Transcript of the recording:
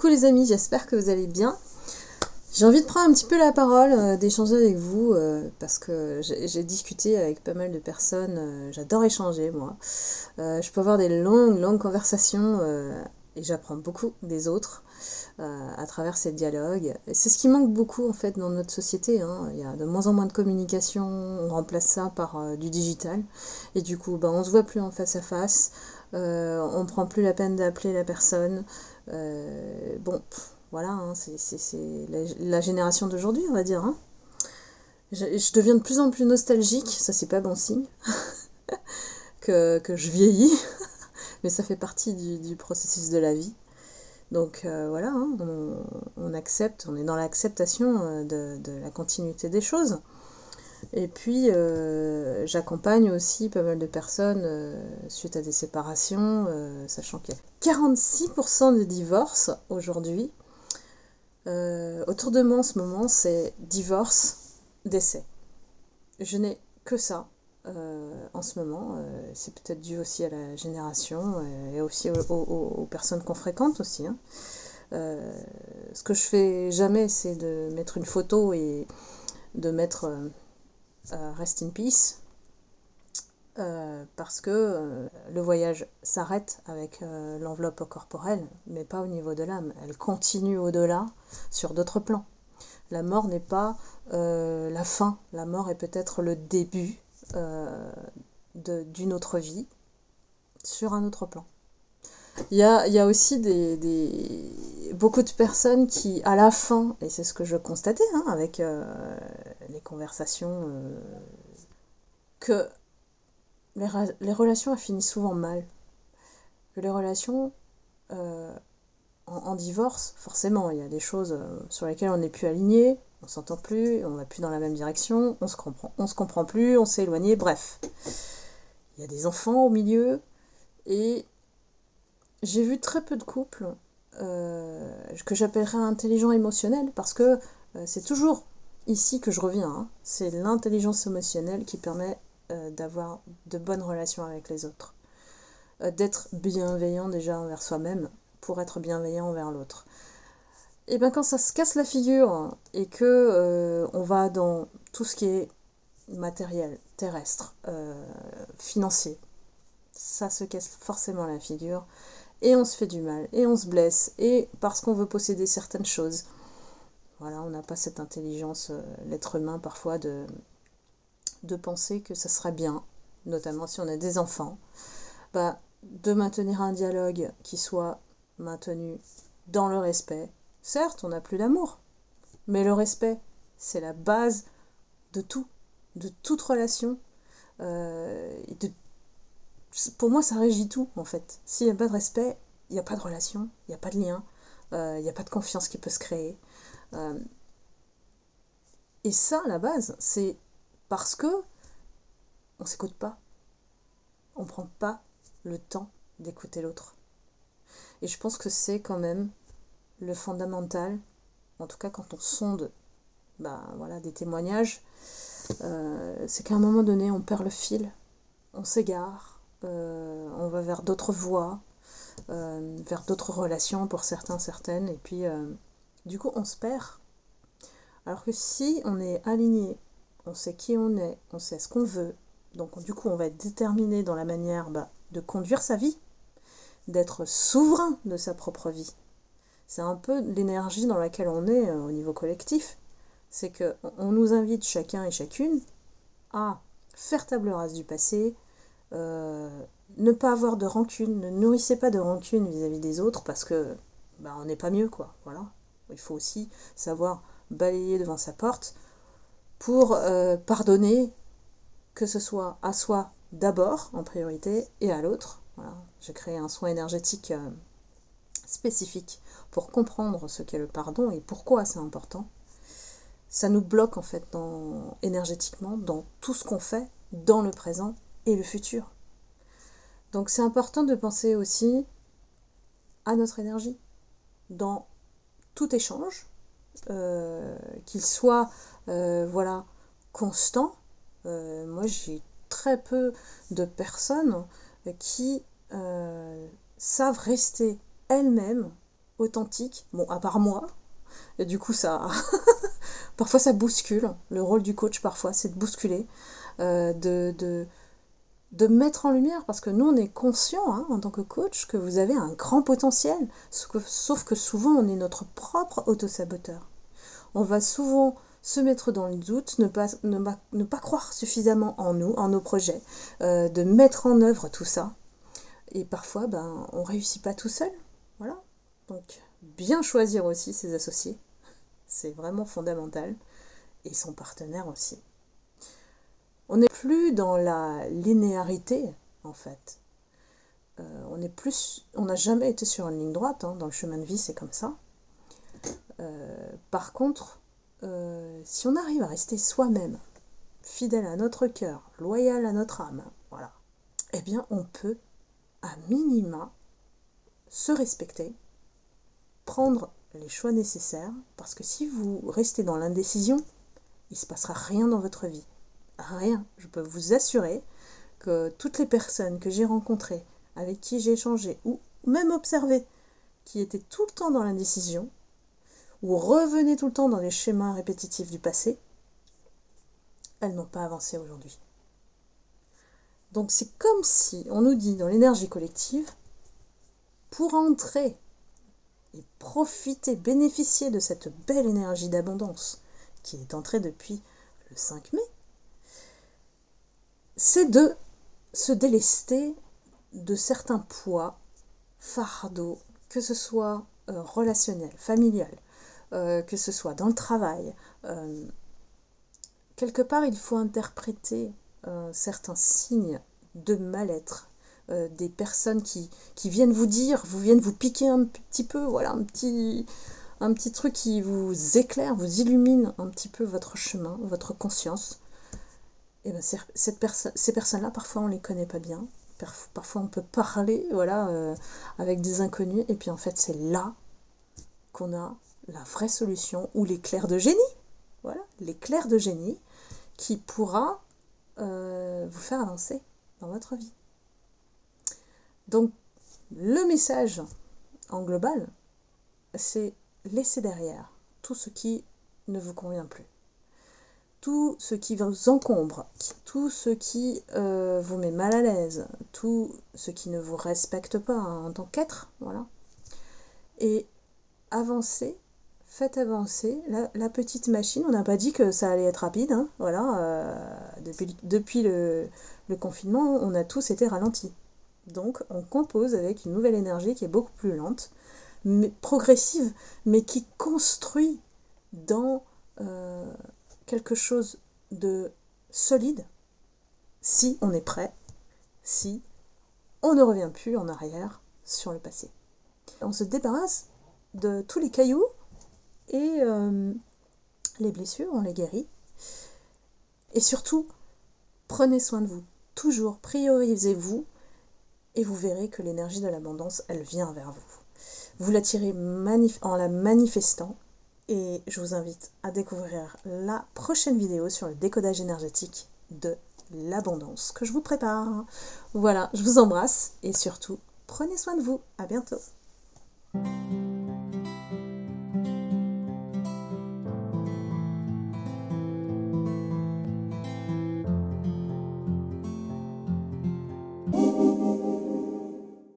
Coucou les amis, j'espère que vous allez bien. J'ai envie de prendre un petit peu la parole, d'échanger avec vous, parce que j'ai discuté avec pas mal de personnes, j'adore échanger moi. Je peux avoir des longues conversations, et j'apprends beaucoup des autres à travers ces dialogues. Et c'est ce qui manque beaucoup en fait dans notre société, hein. Il y a de moins en moins de communication, on remplace ça par du digital. Et du coup, on se voit plus en face à face, on prend plus la peine d'appeler la personne. Voilà, hein, c'est la génération d'aujourd'hui, on va dire, hein. Je deviens de plus en plus nostalgique, ça c'est pas bon signe, que je vieillis, mais ça fait partie du processus de la vie. Donc voilà, hein, on accepte, on est dans l'acceptation de la continuité des choses. Et puis j'accompagne aussi pas mal de personnes suite à des séparations, sachant qu'il y a 46% des divorces aujourd'hui. Autour de moi en ce moment, c'est divorce, décès. Je n'ai que ça en ce moment. C'est peut-être dû aussi à la génération et aussi aux personnes qu'on fréquente aussi, hein. Ce que je fais jamais, c'est de mettre une photo et de mettre Rest in Peace. Parce que le voyage s'arrête avec l'enveloppe corporelle, mais pas au niveau de l'âme. Elle continue au-delà, sur d'autres plans. La mort n'est pas la fin, la mort est peut-être le début d'une autre vie, sur un autre plan. Il y a aussi beaucoup de personnes qui, à la fin, et c'est ce que je constatais hein, avec les conversations, que les relations finissent souvent mal. Que les relations en divorce, forcément, il y a des choses sur lesquelles on n'est plus aligné, on s'entend plus, on va plus dans la même direction, on se comprend plus, on s'est éloigné, bref. Il y a des enfants au milieu, et j'ai vu très peu de couples que j'appellerais intelligents émotionnels, parce que c'est toujours ici que je reviens, hein. C'est l'intelligence émotionnelle qui permet d'avoir de bonnes relations avec les autres. D'être bienveillant déjà envers soi-même pour être bienveillant envers l'autre. Et bien quand ça se casse la figure et que on va dans tout ce qui est matériel, terrestre, financier, ça se casse forcément la figure et on se fait du mal et on se blesse et parce qu'on veut posséder certaines choses. Voilà, on n'a pas cette intelligence, l'être humain parfois, de penser que ça serait bien, notamment si on a des enfants, de maintenir un dialogue qui soit maintenu dans le respect. Certes, on n'a plus l'amour, mais le respect, c'est la base de tout, de toute relation. Pour moi, ça régit tout, en fait. S'il n'y a pas de respect, il n'y a pas de relation, il n'y a pas de lien, il n'y a pas de confiance qui peut se créer. Et ça, la base, c'est parce que on s'écoute pas. On prend pas le temps d'écouter l'autre. Et je pense que c'est quand même le fondamental, en tout cas quand on sonde des témoignages, c'est qu'à un moment donné, on perd le fil, on s'égare, on va vers d'autres voies, vers d'autres relations pour certains, certaines, et puis du coup on se perd. Alors que si on est aligné, on sait qui on est, on sait ce qu'on veut, donc du coup on va être déterminé dans la manière de conduire sa vie, d'être souverain de sa propre vie. C'est un peu l'énergie dans laquelle on est au niveau collectif. C'est qu'on nous invite chacun et chacune à faire table rase du passé, ne pas avoir de rancune, ne nourrissez pas de rancune vis-à-vis des autres parce que on n'est pas mieux, quoi. Voilà. Il faut aussi savoir balayer devant sa porte pour pardonner, que ce soit à soi d'abord en priorité et à l'autre. Voilà. J'ai créé un soin énergétique spécifique pour comprendre ce qu'est le pardon et pourquoi c'est important. Ça nous bloque en fait énergétiquement dans tout ce qu'on fait dans le présent et le futur. Donc c'est important de penser aussi à notre énergie dans tout échange, qu'il soit constant. Moi j'ai très peu de personnes qui savent rester elles-mêmes authentique, bon, à part moi, et du coup ça parfois ça bouscule. Le rôle du coach parfois c'est de bousculer, de mettre en lumière, parce que nous on est conscient en tant que coach que vous avez un grand potentiel, sauf que souvent on est notre propre autosaboteur. On va souvent se mettre dans le doute, ne pas croire suffisamment en nous, en nos projets, de mettre en œuvre tout ça. Et parfois, on réussit pas tout seul. Voilà. Donc, bien choisir aussi ses associés, c'est vraiment fondamental. Et son partenaire aussi. On n'est plus dans la linéarité, en fait. On n'a jamais été sur une ligne droite, dans le chemin de vie, c'est comme ça. Par contre, si on arrive à rester soi-même, fidèle à notre cœur, loyal à notre âme, voilà, eh bien on peut, à minima, se respecter, prendre les choix nécessaires, parce que si vous restez dans l'indécision, il ne se passera rien dans votre vie. Rien. Je peux vous assurer que toutes les personnes que j'ai rencontrées, avec qui j'ai échangé, ou même observé, qui étaient tout le temps dans l'indécision, ou revenaient tout le temps dans les schémas répétitifs du passé, elles n'ont pas avancé aujourd'hui. Donc c'est comme si on nous dit dans l'énergie collective, pour entrer et profiter, bénéficier de cette belle énergie d'abondance qui est entrée depuis le 5 mai, c'est de se délester de certains poids, fardeaux, que ce soit relationnel, familial, que ce soit dans le travail. Quelque part, il faut interpréter certains signes de mal-être, des personnes qui viennent vous piquer un petit peu, voilà, un petit truc qui vous éclaire, vous illumine un petit peu votre chemin, votre conscience. Et ces personnes-là, parfois on les connaît pas bien, parfois on peut parler, voilà, avec des inconnus, et puis en fait c'est là qu'on a la vraie solution, ou l'éclair de génie, voilà, l'éclair de génie qui pourra vous faire avancer dans votre vie. Donc le message en global, c'est laisser derrière tout ce qui ne vous convient plus, tout ce qui vous encombre, tout ce qui vous met mal à l'aise, tout ce qui ne vous respecte pas en tant qu'être, voilà. Et avancez, faites avancer la petite machine. On n'a pas dit que ça allait être rapide, voilà. Depuis le confinement, on a tous été ralentis. Donc on compose avec une nouvelle énergie qui est beaucoup plus lente, mais progressive, mais qui construit dans quelque chose de solide, si on est prêt, si on ne revient plus en arrière sur le passé. On se débarrasse de tous les cailloux et les blessures, on les guérit. Et surtout, prenez soin de vous. Toujours priorisez-vous et vous verrez que l'énergie de l'abondance, elle vient vers vous. Vous l'attirez en la manifestant. Et je vous invite à découvrir la prochaine vidéo sur le décodage énergétique de l'abondance que je vous prépare. Voilà, je vous embrasse et surtout, prenez soin de vous. À bientôt.